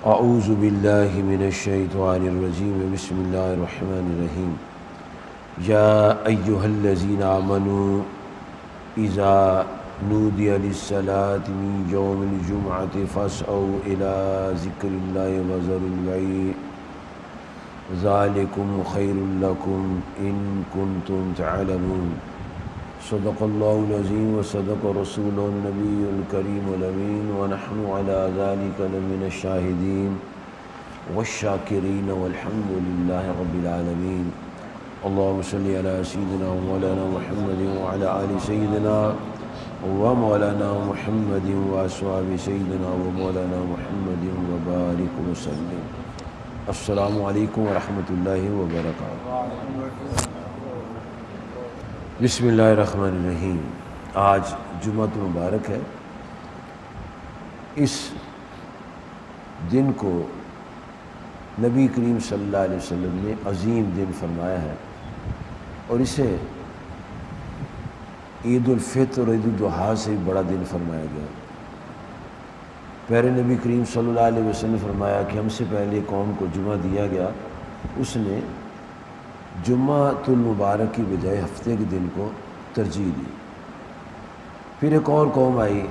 اعوذ باللہ من الشیطان الرجیم بسم اللہ الرحمن الرحیم یا ایہا الذین آمنوا اذا نودی للصلاة من یوم الجمعة فاسعوا الى ذکر اللہ وذروا البیع ذالکم خیر لکم ان کنتم تعلمون صدق اللہ العظیم وصدق رسول النبی الکریم الامین ونحن علی ذلک لمن الشاہدین والشاکرین والحمد للہ رب العالمین اللہم صلی علی سیدنا مولانا محمد وعلی آل سیدنا ومولانا محمد واصحاب سیدنا ومولانا محمد وبارک وسلم۔ السلام علیکم ورحمۃ اللہ وبرکاتہ۔ بسم اللہ الرحمن الرحیم۔ آج جمعۃ مبارک ہے۔ اس دن کو نبی کریم صلی اللہ علیہ وسلم نے عظیم دن فرمایا ہے، اور اسے عید الفطر اور عید الاضحیٰ سے بڑا دن فرمایا گیا۔ پیارے نبی کریم صلی اللہ علیہ وسلم نے فرمایا کہ ہم سے پہلے قوم کو جمعہ دیا گیا، اس نے جمعۃ المبارک کی بجائے ہفتے کے دن کو ترجیح دی۔ پھر ایک اور قوم آئی،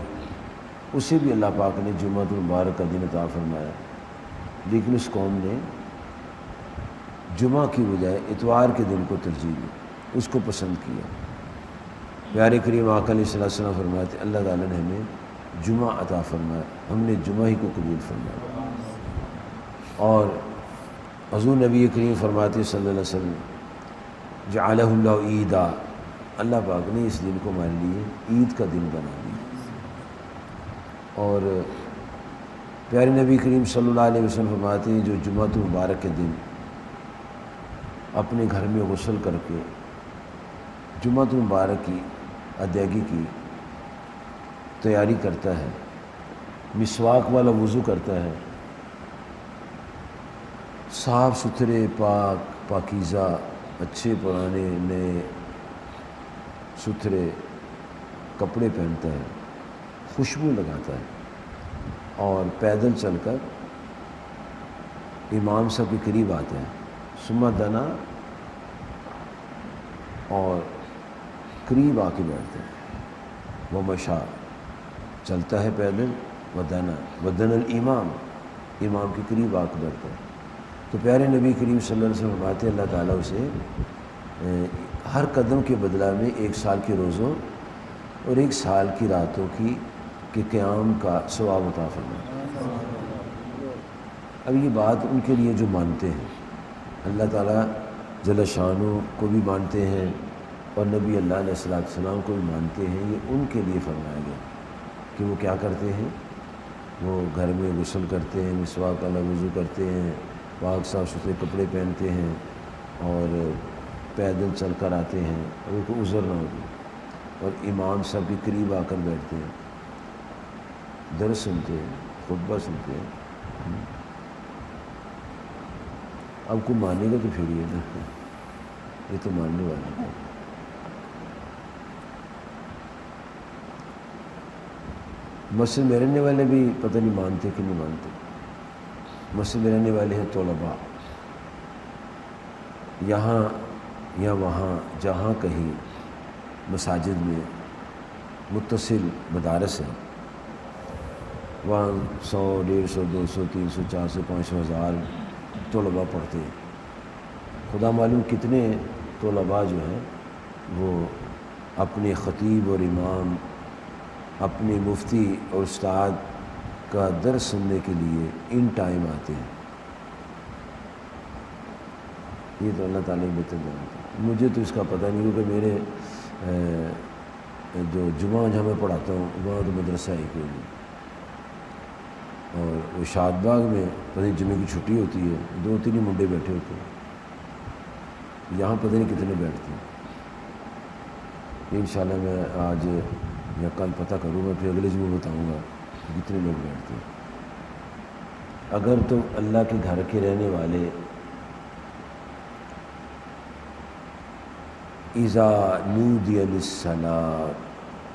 اسے بھی اللہ پاک نے جمعۃ المبارک کا دن عطا فرمایا، لیکن اس قوم نے جمعہ کی بجائے اتوار کے دن کو ترجیح دی، اس کو پسند کیا۔ پیارے کریم آقا علیہ السلام فرماتے ہیں اللہ تعالیٰ نے ہمیں جمعہ عطا فرمایا، ہم نے جمعہ ہی کو قبول فرمایا۔ اور حضور نبی کریم فرماتے صلی اللہ علیہ وسلم جعلہ اللہ عیدا، اللہ پاک نے اس دن کو ہمارے لیے عید کا دن بنا دیا۔ اور پیارے نبی کریم صلی اللہ علیہ وسلم فرماتے ہیں جو جمعۃ المبارک کے دن اپنے گھر میں غسل کر کے جمعۃ المبارک کی ادائیگی کی تیاری کرتا ہے، مسواک والا وضو کرتا ہے، صاف ستھرے پاکیزہ اچھے پرانے نئے ستھرے کپڑے پہنتا ہے، خوشبو لگاتا ہے، اور پیدل چل کر امام صاحب کے قریب آتا ہے، ثم دنا، اور قریب آ کے بیٹھتا ہے، وہ مشا چلتا ہے پیدل، ودن الامام، امام کے قریب آ کے بیٹھتا ہے۔ تو پیارے نبی کریم صلی اللہ علیہ وسلم فرماتے ہیں اللہ تعالیٰ اسے ہر قدم کے بدلہ میں 1 سال کے روزوں اور 1 سال کی راتوں کے قیام کا ثواب عطا فرماتا ہے۔ اب یہ بات ان کے لیے جو مانتے ہیں، اللہ تعالیٰ جل شانہ کو بھی مانتے ہیں اور نبی اللہ علیہ السلام کو بھی مانتے ہیں، یہ ان کے لیے فرمایا گیا کہ وہ کیا کرتے ہیں، وہ گھر میں غسل کرتے ہیں، مسواک والا وضو کرتے ہیں، پاک صاف ستھرے کپڑے پہنتے ہیں، اور پیدل چل کر آتے ہیں، اور ان کو عذر نہ ہوگی، اور امام صاحب کے قریب آ کر بیٹھتے ہیں، درس سنتے ہیں، خطبہ سنتے ہیں۔ اب کو مانے گا تو پھر یہ نا، یہ تو ماننے والا ہے۔ مسجد میں رہنے والے بھی پتہ نہیں مانتے کہ نہیں مانتے۔ مسجد میں رہنے والے ہیں طلباء، یہاں یا وہاں جہاں کہیں مساجد میں متصل مدارس ہیں، وہاں 100، 150، 200، 300، 400، 500 ہزار طلباء پڑھتے ہیں۔ خدا معلوم کتنے طلباء جو ہیں وہ اپنے خطیب اور امام، اپنے مفتی اور استاد کا درس سننے کے لیے ان ٹائم آتے ہیں۔ یہ تو اللہ تعالیٰ بہتر جانتا ہے، مجھے تو اس کا پتہ نہیں، کیونکہ میرے جو جمعہ جہاں میں پڑھاتا ہوں وہاں تو مدرسہ ہی کوئی نہیں، اور وہ شاد باغ میں پتہ نہیں جمعے کی چھٹی ہوتی ہے، 2-3 ہی منڈے بیٹھے ہوتے ہیں، یہاں پتہ نہیں کتنے بیٹھتے ہیں۔ انشاءاللہ میں آج یا کل پتہ کروں گا، پھر اگلے جمعے بتاؤں گا کتنے لوگ بیٹھتے ہیں۔ اگر تم اللہ کے گھر کے رہنے والے اذا نودی للصلاۃ،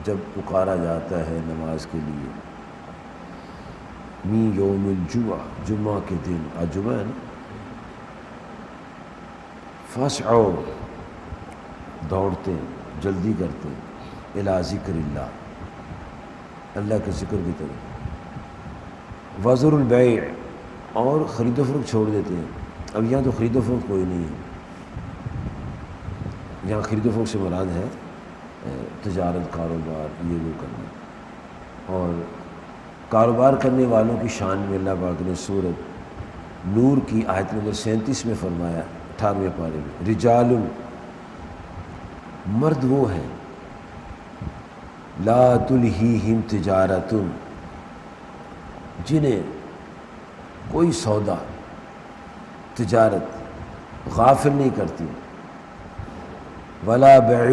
جب پکارا جاتا ہے نماز کے لیے، من یوم الجمعہ، جمعہ کے دن، آج جمعہ ہے نا، فاسعوا دوڑتے جلدی کرتے الی ذکر اللہ، اللہ کے ذکر کی طرف، وذروا البیع، اور خرید و فروخت چھوڑ دیتے ہیں۔ اب یہاں تو خرید و فروخت کوئی نہیں ہے، یہاں خرید و فروخت سے مراد ہے تجارت، کاروبار، یہ وہ کرنا۔ اور کاروبار کرنے والوں کی شان میں اللہ پاک نے سورۃ نور کی آیت نمبر 37 میں فرمایا، 18ویں پارے میں، رجال، مرد وہ ہیں، لا تلہیہم تجارت، جنہیں کوئی سودا، تجارت غافل نہیں کرتی، ولا بیع،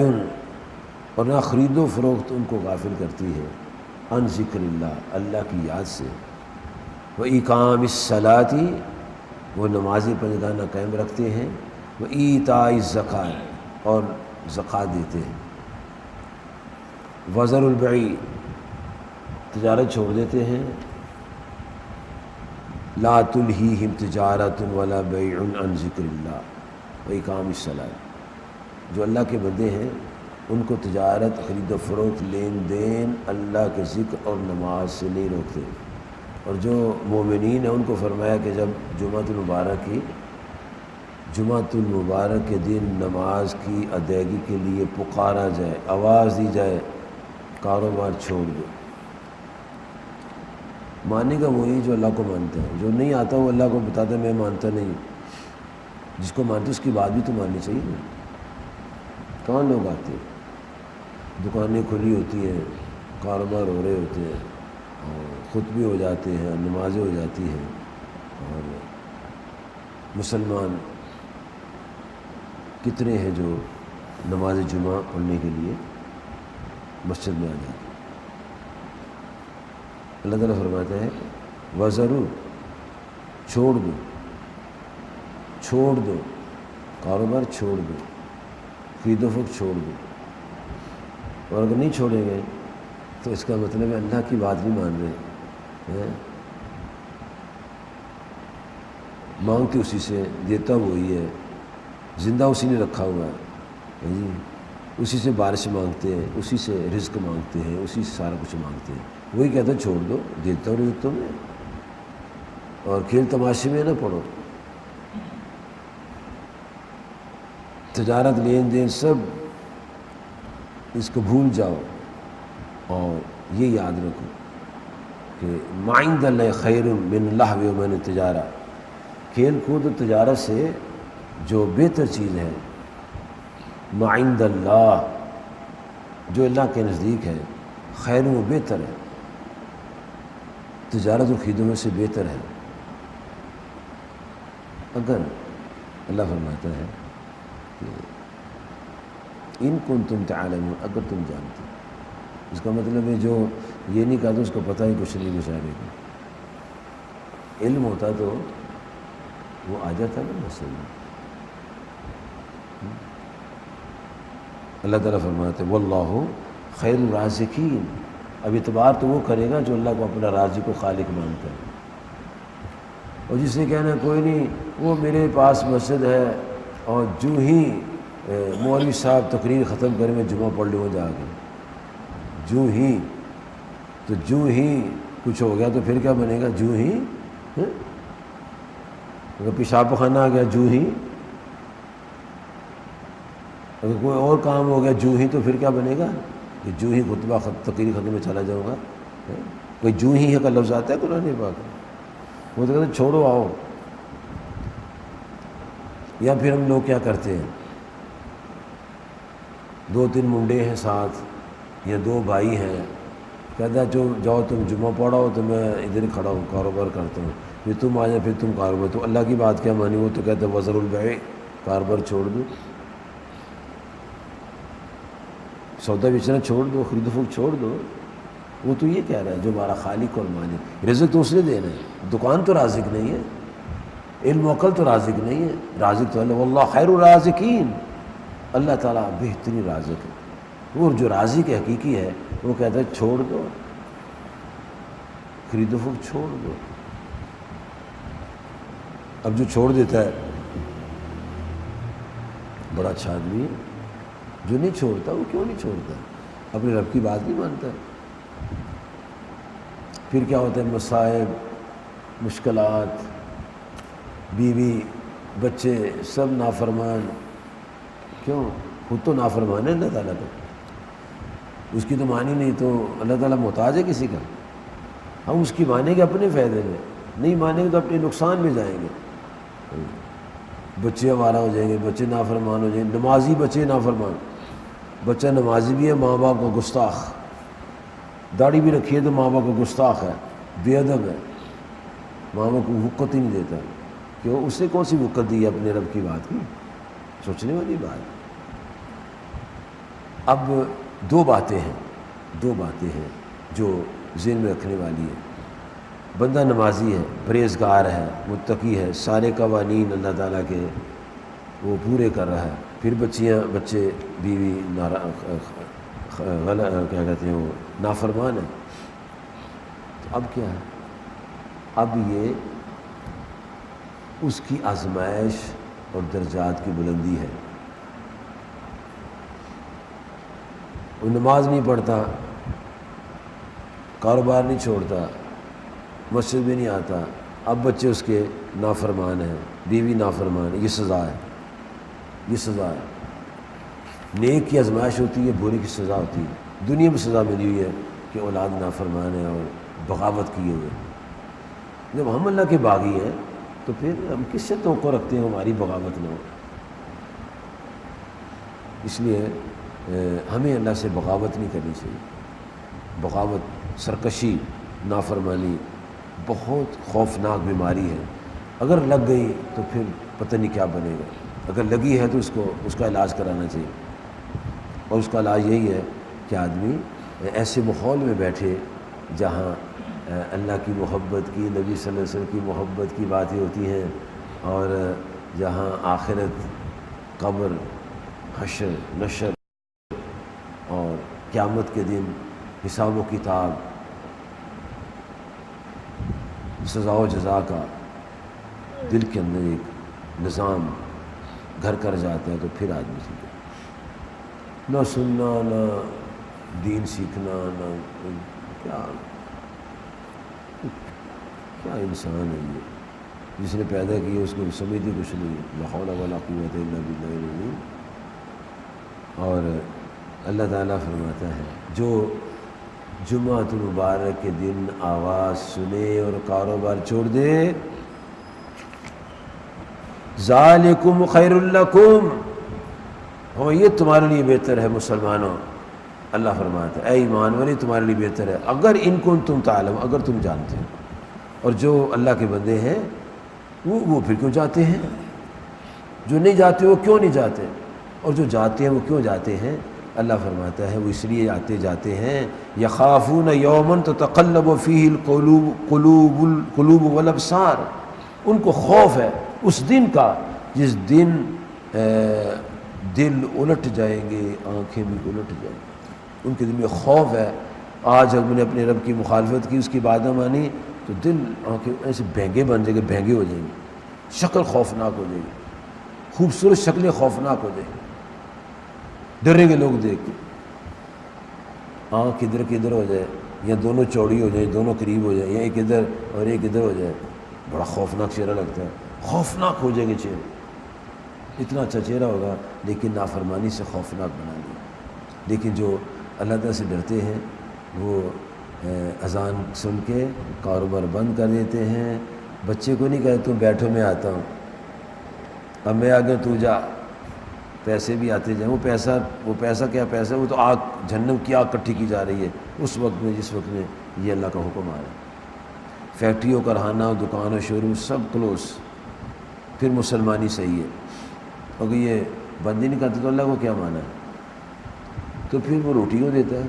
اور نہ خرید و فروخت ان کو غافل کرتی ہے، عن ذکر اللہ، اللہ کی یاد سے، وإقام الصلاۃ، وہ نمازی پنجگانہ قائم رکھتے ہیں، وإیتاء الزکوٰۃ، اور زکوٰۃ دیتے ہیں، وذروا البیع، تجارت چھوڑ دیتے ہیں، لا تلہیہم تجارت ولا بیع عن ذکر اللہ وإقام الصلاۃ، جو اللہ کے بندے ہیں ان کو تجارت، خرید و فروخت، لین دین اللہ کے ذکر اور نماز سے نہیں روکتے۔ اور جو مومنین ہیں ان کو فرمایا کہ جب جمعۃ المبارک کے دن نماز کی ادائیگی کے لیے پکارا جائے، آواز دی جائے، کاروبار چھوڑ دو۔ ماننے کا وہی جو اللہ کو مانتا ہے، جو نہیں آتا وہ اللہ کو بتاتا ہے میں مانتا نہیں، جس کو مانتے اس کی بات بھی تو ماننی چاہیے نا۔ کہاں لوگ آتے ہیں، دکانیں کھلی ہوتی ہیں، کاروبار ہو رہے ہوتے ہیں، اور خطبے ہو جاتے ہیں، نمازیں ہو جاتی ہیں، اور مسلمان کتنے ہیں جو نماز جمعہ پڑھنے کے لیے مسجد میں آ جاتے ہیں۔ اللہ تعالیٰ فرماتا ہے وذروا، چھوڑ دو، کاروبار چھوڑ دو، خرید و فروخت چھوڑ دو۔ اور اگر نہیں چھوڑیں گے تو اس کا مطلب ہے اللہ کی بات نہیں مان رہے ہیں، مانگتے اسی سے، دیتا وہی ہے، زندہ اسی نے رکھا ہوا ہے جی، اسی سے بارش مانگتے ہیں، اسی سے رزق مانگتے ہیں، اسی سے سارا کچھ مانگتے ہیں، وہی کہتا ہے چھوڑ دو، دیتا ہوں رزق تمہیں، اور کھیل تماشے میں نہ پڑو، تجارت، لین دین سب اس کو بھول جاؤ، اور یہ یاد رکھو کہ ما عند اللہ خیر من اللہو ومن التجارہ، کھیل کود و تجارت سے جو بہتر چیز ہے، ما عند اللہ، جو اللہ کے نزدیک ہے، خیر و بہتر ہے، تجارت و خدمت سے بہتر ہے۔ اگر اللہ فرماتا ہے کہ ان کنتم تعلمون، اگر تم جانتے، اس کا مطلب ہے جو یہ نہیں کہا تو اس کو پتہ ہی کچھ نہیں بیچارے کو، علم ہوتا تو وہ آ جاتا نا مسئلہ۔ اللہ تعالیٰ فرماتے ہیں واللہ خیر الرازقین، اب اعتبار تو وہ کرے گا جو اللہ کو اپنا رازق و خالق مانتا ہے، اور جس نے کہنا کوئی نہیں وہ میرے پاس مسجد ہے، اور جو ہی مولوی صاحب تقریر ختم کرے میں جمعہ پڑھ لوں جا کے، جو ہی کچھ ہو گیا تو پھر کیا بنے گا، جو ہی اگر پیشاب پخانہ آ گیا، جو ہی اگر کوئی اور کام ہو گیا، جو ہی تو پھر کیا بنے گا کہ جو ہی خطبہ تقریر ختم میں چلا جاؤں گا۔ کوئی جو ہی کا لفظ آتا ہے قرآن پاک، وہ تو کہتے ہیں چھوڑو آؤ۔ یا پھر ہم لوگ کیا کرتے ہیں، 2-3 منڈے ہیں ساتھ، یا 2 بھائی ہیں، کہتا ہے جاؤ تم جمعہ پڑھاؤ تو میں ادھر ہی کھڑا ہوں کاروبار کرتا ہوں، پھر تم آ جائے، پھر تم کاروبار، تو اللہ کی بات کیا مانی، وہ تو کہتا ہے وذروا البیع، کاروبار چھوڑ دو، سودا بیچنا چھوڑ دو، خرید و فروخت چھوڑ دو۔ وہ تو یہ کہہ رہا ہے جو ہمارا خالق اور مالک، رزق تو اس نے دینا ہے، دکان تو رازق نہیں ہے، علم و عقل تو رازق نہیں ہے، رازق تو اللہ، واللہ خیر الرازقین، اللہ تعالیٰ بہترین رازق ہے۔ وہ جو رازق حقیقی ہے وہ کہتا ہے چھوڑ دو، خرید و فروخت چھوڑ دو۔ اب جو چھوڑ دیتا ہے بڑا اچھا آدمی ہے، جو نہیں چھوڑتا وہ کیوں نہیں چھوڑتا؟ اپنے رب کی بات نہیں مانتا۔ پھر کیا ہوتا ہے؟ مصائب، مشکلات، بیوی، بچے سب نافرمان۔ کیوں؟ خود تو نافرمان ہے اللہ تعالیٰ کا، اس کی تو مانی نہیں تو اللہ تعالیٰ محتاج ہے کسی کا؟ ہم اس کی مانیں گے اپنے فائدے میں، نہیں مانیں گے تو اپنے نقصان میں جائیں گے۔ بچے آوارہ ہو جائیں گے، بچے نافرمان ہو جائیں گے، نمازی بچے نافرمان، بچہ نمازی بھی ہے ماں باپ کا گستاخ، داڑھی بھی رکھی ہے تو ماں باپ کا گستاخ ہے، بے ادب ہے، ماں باپ کو وقت ہی نہیں دیتا۔ کیوں؟ اس نے کون سی وقت دی ہے اپنے رب کی بات کی؟ سوچنے والی بات۔ اب دو باتیں ہیں جو ذہن میں رکھنے والی ہے۔ بندہ نمازی ہے، پرہیزگار ہے، متقی ہے، سارے قوانین اللہ تعالیٰ کے وہ پورے کر رہا ہے، پھر بچے بیوی کیا کہتے ہیں وہ نافرمان ہے، تو اب کیا ہے؟ اب یہ اس کی آزمائش اور درجات کی بلندی ہے۔ وہ نماز نہیں پڑھتا، کاروبار نہیں چھوڑتا، مسجد بھی نہیں آتا، اب بچے اس کے نافرمان ہیں، بیوی نافرمان ہے، یہ سزا ہے۔ نیک کی آزمائش ہوتی ہے، برے کی سزا ہوتی ہے۔ دنیا میں سزا ملی ہوئی ہے کہ اولاد نافرمان ہے اور بغاوت کیے ہوئے۔ جب ہم اللہ کے باغی ہیں تو پھر ہم کس سے توقع رکھتے ہیں ہماری بغاوت نہ ہو؟ اس لیے ہمیں اللہ سے بغاوت نہیں کرنی چاہیے۔ بغاوت، سرکشی، نافرمانی بہت خوفناک بیماری ہے۔ اگر لگ گئی تو پھر پتہ نہیں کیا بنے گا۔ اگر لگی ہے تو اس کا علاج کرانا چاہیے، اور اس کا علاج یہی ہے کہ آدمی ایسے ماحول میں بیٹھے جہاں اللہ کی محبت کی، نبی صلی اللہ علیہ وسلم کی محبت کی باتیں ہوتی ہیں، اور جہاں آخرت، قبر، حشر، نشر اور قیامت کے دن حساب و کتاب، سزا و جزا کا دل کے اندر ایک نظام گھر کر جاتا ہے، تو پھر آدمی سیکھے۔ نہ سننا، نہ دین سیکھنا، نہ کیا انسان ہے یہ، جس نے پیدا کیا اس کو سمجھتی کچھ نہیں، لا حول ولا قوت الا باللہ العلی۔ اور اللہ تعالیٰ فرماتا ہے جو جمعۃ المبارک کے دن آواز سنے اور کاروبار چھوڑ دے، ذالکم خیر لکم، ہو یہ تمہارے لیے بہتر ہے مسلمانوں۔ اللہ فرماتا ہے اے ایمان والے تمہارے لیے بہتر ہے، اگر ان کنتم تعلم، اگر تم جانتے ہو۔ اور جو اللہ کے بندے ہیں وہ پھر کیوں جاتے ہیں؟ جو نہیں جاتے وہ کیوں نہیں جاتے؟ اور جو جاتے ہیں وہ کیوں جاتے ہیں؟ اللہ فرماتا ہے وہ اس لیے جاتے ہیں یخافون یوما تتقلب فیہ القلوب والابصار، ان کو خوف ہے اس دن کا جس دن دل الٹ جائیں گے، آنکھیں بھی الٹ جائیں گی۔ ان کے دل میں خوف ہے، آج ہم نے اپنے رب کی مخالفت کی، اس کی بات نہ مانی تو دل، آنکھیں ایسے بھینگے بن جائیں گے، بھینگے ہو جائیں گے، شکل خوفناک ہو جائے گی، خوبصورت شکلیں خوفناک ہو جائیں گی، ڈریں گے لوگ دیکھ کے۔ آنکھ ادھر کی ادھر ہو جائے، یا دونوں چوڑی ہو جائے، دونوں قریب ہو جائے، یا ایک ادھر اور ایک ادھر ہو جائے، بڑا خوفناک چہرہ لگتا ہے، خوفناک ہو جائیں گے چہرے، اتنا اچھا چہرہ ہوگا لیکن نافرمانی سے خوفناک بنا لیا۔ لیکن جو اللہ تعالیٰ سے ڈرتے ہیں وہ اذان سن کے کاروبار بند کر دیتے ہیں، بچے کو نہیں کہتے تم بیٹھو میں آتا ہوں، اب میں آگے تو جا، پیسے بھی آتے جائیں، وہ پیسہ کیا پیسہ، وہ تو آگ، جہنم کی آگ کٹھی کی جا رہی ہے اس وقت میں جس وقت میں یہ اللہ کا حکم آ رہا ہے۔ فیکٹریوں کارخانہ، دکانوں، شو روم سب کلوز، پھر مسلمانی صحیح ہے، اگر یہ بند ہی نہیں کرتے تو اللہ کو کیا مانا ہے؟ تو پھر وہ روٹی کو دیتا ہے۔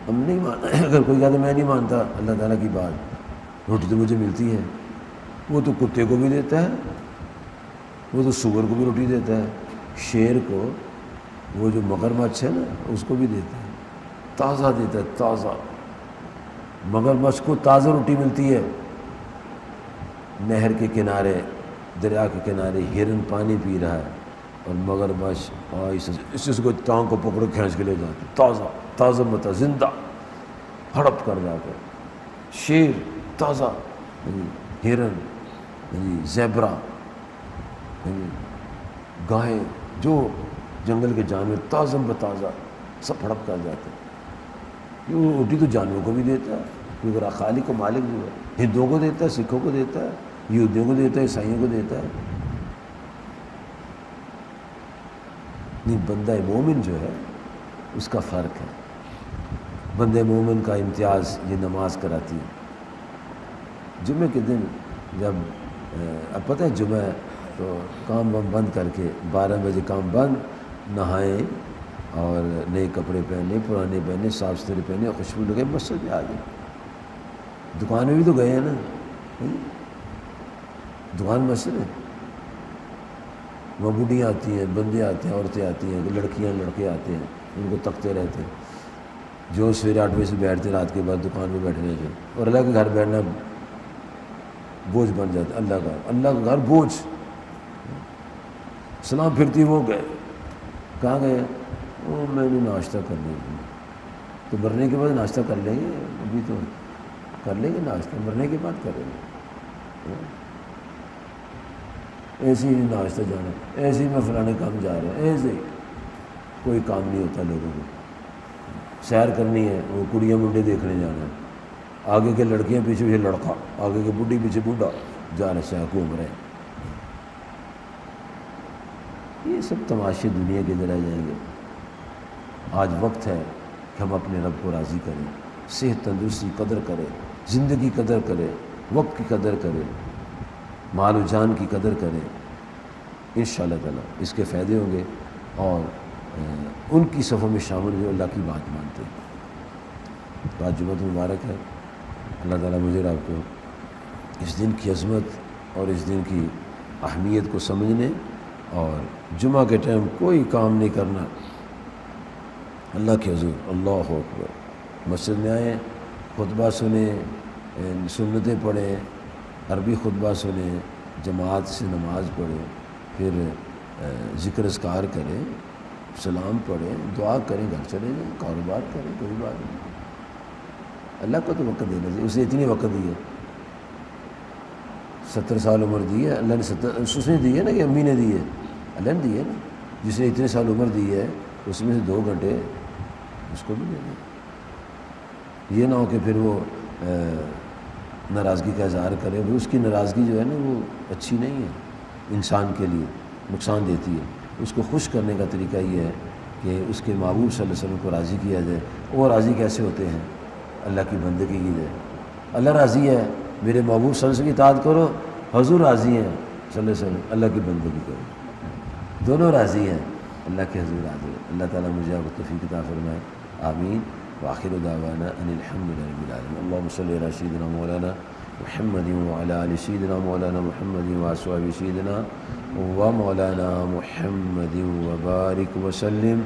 ہم نہیں مانا، اگر کوئی کہتا میں نہیں مانتا اللہ تعالیٰ کی بات، روٹی تو مجھے ملتی ہے، وہ تو کتے کو بھی دیتا ہے، وہ تو سور کو بھی روٹی دیتا ہے، شیر کو، وہ جو مگرمچھ ہے نا اس کو بھی دیتا ہے، تازہ دیتا ہے، تازہ مگرمچھ کو تازہ روٹی ملتی ہے، نہر کے کنارے، دریا کے کنارے ہرن پانی پی رہا ہے اور مگرمچھ اس کو ٹانگ کو پکڑ کھینچ کے لے جاتے، تازہ تازہ متا زندہ ہڑپ کر جاتے، شیر تازہ، ہرن، زیبرا، گائے، جو جنگل کے جانور تازہ بتازہ سب ہڑپ کر جاتے ہیں۔ یہ روٹی تو جانوروں کو بھی دیتا ہے، کیونکہ خالق و مالک جو ہے ہندوؤں کو دیتا ہے، سکھوں کو دیتا ہے، یہودیوں کو دیتا ہے، عیسائیوں کو دیتا ہے۔ نہیں، بندہ مومن جو ہے اس کا فرق ہے۔ بندہ مومن کا امتیاز یہ نماز کراتی ہے۔ جمعے کے دن جب اب پتہ ہے جمعہ ہے تو کام وام بند کر کے 12 بجے کام بند، نہائیں اور نئے کپڑے پہنے، پرانے پہنے، صاف ستھرے پہنے، خوشبو لگے، مسجد میں آ گئے۔ دکان میں بھی تو گئے ہیں نا، دکان مسجد ہے، وہاں بوڑھیاں آتی ہیں، بندے آتے ہیں، عورتیں آتی ہیں، لڑکیاں لڑکے آتے ہیں، ان کو تکتے رہتے ہیں، جو سویرے 8 بجے سے بیٹھتے رات کے بعد دکان میں بیٹھنے سے، اور اللہ کے گھر بیٹھنا بوجھ بن جاتا ہے۔ اللہ کا گھر بوجھ۔ سلام پھرتی وہ گئے، کہاں گئے؟ میں نے ناشتہ کر لیا۔ تو مرنے کے بعد ناشتہ کر لیں گے، ابھی تو کر لیں گے ناشتہ، مرنے کے بعد کریں گے۔ ایسے ہی ناشتہ جانا، ایسے ہی میں فلانے کام جا رہا ہوں، ایسے ہی کوئی کام نہیں ہوتا لوگوں کو۔ سیر کرنی ہے، وہ کڑیاں منڈے دیکھنے جانا ہے، آگے کے لڑکیاں پیچھے پیچھے لڑکا، آگے کے بڈھی پیچھے بڈھا جا رہے، سیر گھوم رہے ہیں۔ یہ سب تماشے دنیا کے اندر آ جائیں گے۔ آج وقت ہے کہ ہم اپنے رب کو راضی کریں، صحت تندرستی قدر کریں، زندگی قدر کریں، وقت کی قدر کریں، مال و جان کی قدر کریں۔ انشاءاللہ تعالیٰ اس کے فائدے ہوں گے اور ان کی صفوں میں شامل جو اللہ کی بات مانتے ہیں۔ تو آج جمعہ مبارک ہے، اللہ تعالیٰ مجھے اور آپ کو اس دن کی عظمت اور اس دن کی اہمیت کو سمجھنے اور جمعہ کے ٹائم کوئی کام نہیں کرنا، اللہ کے حضور اللہ اکبر مسجد میں آئیں، خطبہ سنیں، سنتیں پڑھیں، عربی خطبہ سنیں، جماعت سے نماز پڑھیں، پھر ذکر اذکار کریں، سلام پڑھیں، دعا کریں، گھر چلے جائیں، کاروبار کریں، کوئی بات نہیں۔ اللہ کو تو وقت دینا چاہیے، اسے اتنی وقت دی ہے، 70 سال عمر دی ہے اللہ نے، اس نے دی ہے نا کہ امی نے دی ہے، اللہ نے دی ہے نا۔ جس نے اتنے سال عمر دی ہے اس میں سے 2 گھنٹے اس کو بھی دینا۔ یہ نہ ہو کہ پھر وہ ناراضگی کا اظہار کرے، وہ اس کی ناراضگی جو ہے نا وہ اچھی نہیں ہے، انسان کے لیے نقصان دیتی ہے۔ اس کو خوش کرنے کا طریقہ یہ ہے کہ اس کے محبوب صلی اللہ علیہ وسلم کو راضی کیا جائے۔ وہ راضی کیسے ہوتے ہیں؟ اللہ کی بندگی کی جائے۔ اللہ راضی ہے، میرے محبوب صلی اللہ علیہ وسلم کی اطاعت کرو، حضور راضی ہیں صلی اللہ علیہ وسلم، اللہ کی بندگی کرو، دونوں راضی ہیں، اللہ کے حضور راضی ہے۔ اللہ تعالیٰ مجھے آپ کو توفیق عطا فرمائے، آمین۔ وآخر دعوانا ان الحمد للہ رب العالمین۔ اللہم صلی علی سیدنا مولانا محمد وعلی آل سیدنا مولانا محمد وأصحاب سیدنا ومولانا محمد وبارک وسلم۔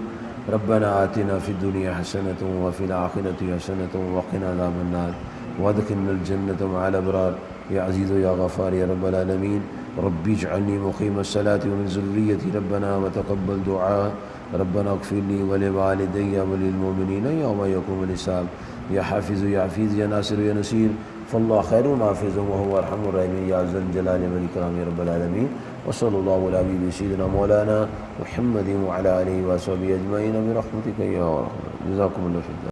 ربنا آتنا فی الدنیا حسنة وفی الآخرة حسنة وقنا عذاب النار وادخلنا الجنة مع الأبرار یا عزیز و یا غفار یا رب العالمین۔ رب اجعلنی مقیم الصلاة ومن ذریتی ربنا وتقبل دعاء ربنا اغفر لی ولوالدی وللمؤمنین یوم یقوم الحساب۔ یا حافظ یا حفیظ یا ناصر یا نصیر، فاللہ خیر حافظ وهو ارحم الراحمین یا ذا الجلال والاکرام یا رب العالمین۔ وصلی اللہ علی سیدنا مولانا محمد وعلی آلہ وصحبہ اجمعین برحمتک یا ارحم۔ جزاکم اللہ خیر۔